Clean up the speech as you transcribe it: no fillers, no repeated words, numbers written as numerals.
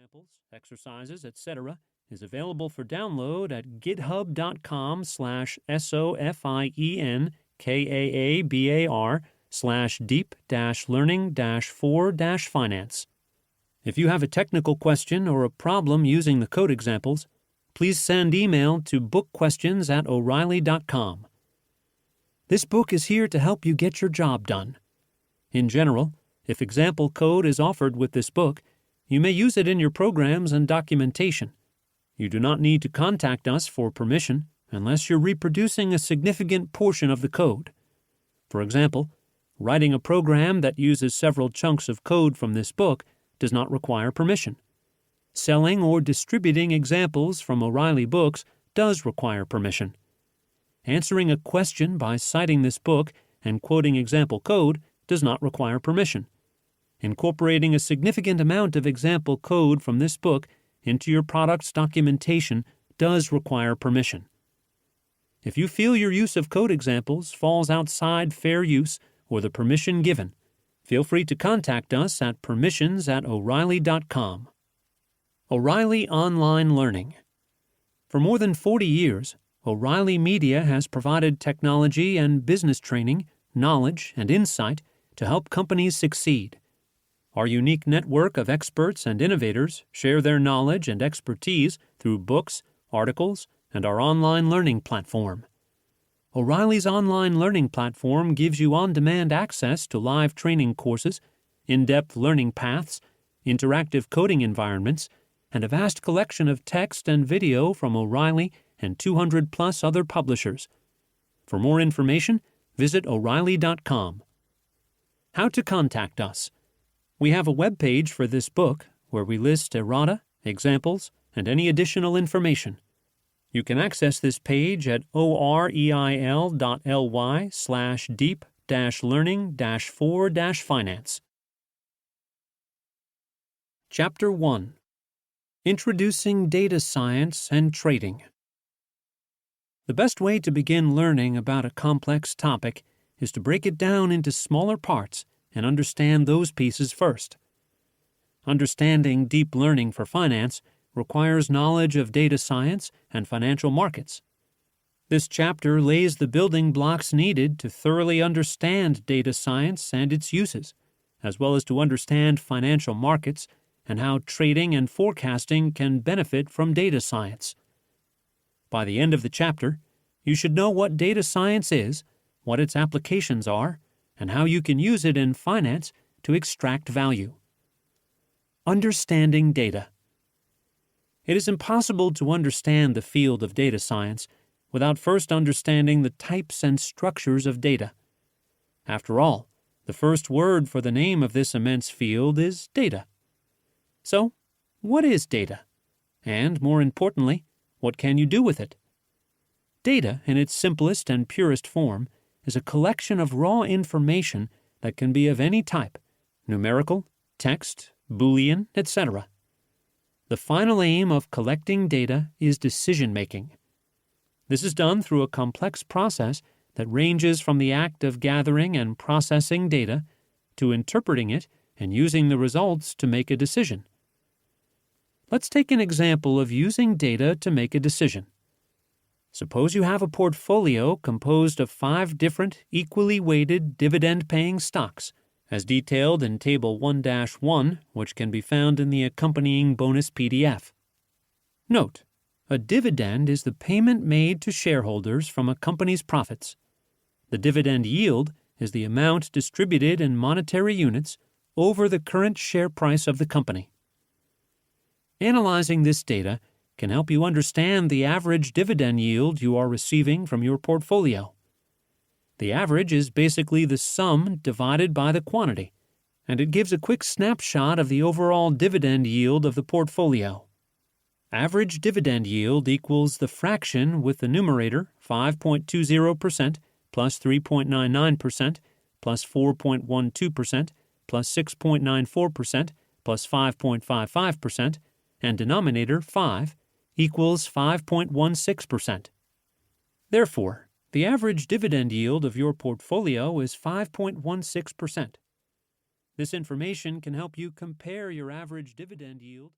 examples, exercises, etc. is available for download at github.com/SOFIENKAABAR/deep-learning-4-finance. If you have a technical question or a problem using the code examples, please send email to bookquestions@o'reilly.com. This book is here to help you get your job done. In general, if example code is offered with this book, you may use it in your programs and documentation. You do not need to contact us for permission unless you're reproducing a significant portion of the code. For example, writing a program that uses several chunks of code from this book does not require permission. Selling or distributing examples from O'Reilly Books does require permission. Answering a question by citing this book and quoting example code does not require permission. Incorporating a significant amount of example code from this book into your product's documentation does require permission. If you feel your use of code examples falls outside fair use or the permission given, feel free to contact us at permissions@o'reilly.com. O'Reilly Online Learning. For more than 40 years, O'Reilly Media has provided technology and business training, knowledge, and insight to help companies succeed. Our unique network of experts and innovators share their knowledge and expertise through books, articles, and our online learning platform. O'Reilly's online learning platform gives you on-demand access to live training courses, in-depth learning paths, interactive coding environments, and a vast collection of text and video from O'Reilly and 200-plus other publishers. For more information, visit O'Reilly.com. How to contact us. We have a web page for this book where we list errata, examples, and any additional information. You can access this page at oreil.ly/deep-learning-4-finance. Chapter 1. Introducing Data Science and Trading. The best way to begin learning about a complex topic is to break it down into smaller parts and understand those pieces first. Understanding deep learning for finance requires knowledge of data science and financial markets. This chapter lays the building blocks needed to thoroughly understand data science and its uses, as well as to understand financial markets and how trading and forecasting can benefit from data science. By the end of the chapter, you should know what data science is, what its applications are, and how you can use it in finance to extract value. Understanding data. It is impossible to understand the field of data science without first understanding the types and structures of data. After all, the first word for the name of this immense field is data. So, what is data? And, more importantly, what can you do with it? Data, in its simplest and purest form, is a collection of raw information that can be of any type, numerical, text, Boolean, etc. The final aim of collecting data is decision-making. This is done through a complex process that ranges from the act of gathering and processing data to interpreting it and using the results to make a decision. Let's take an example of using data to make a decision. Suppose you have a portfolio composed of 5 different equally weighted dividend-paying stocks, as detailed in Table 1-1, which can be found in the accompanying bonus PDF. Note, a dividend is the payment made to shareholders from a company's profits. The dividend yield is the amount distributed in monetary units over the current share price of the company. Analyzing this data can help you understand the average dividend yield you are receiving from your portfolio. The average is basically the sum divided by the quantity, and it gives a quick snapshot of the overall dividend yield of the portfolio. Average dividend yield equals the fraction with the numerator 5.20% plus 3.99% plus 4.12% plus 6.94% plus 5.55% and denominator 5 equals 5.16%. Therefore, the average dividend yield of your portfolio is 5.16%. This information can help you compare your average dividend yield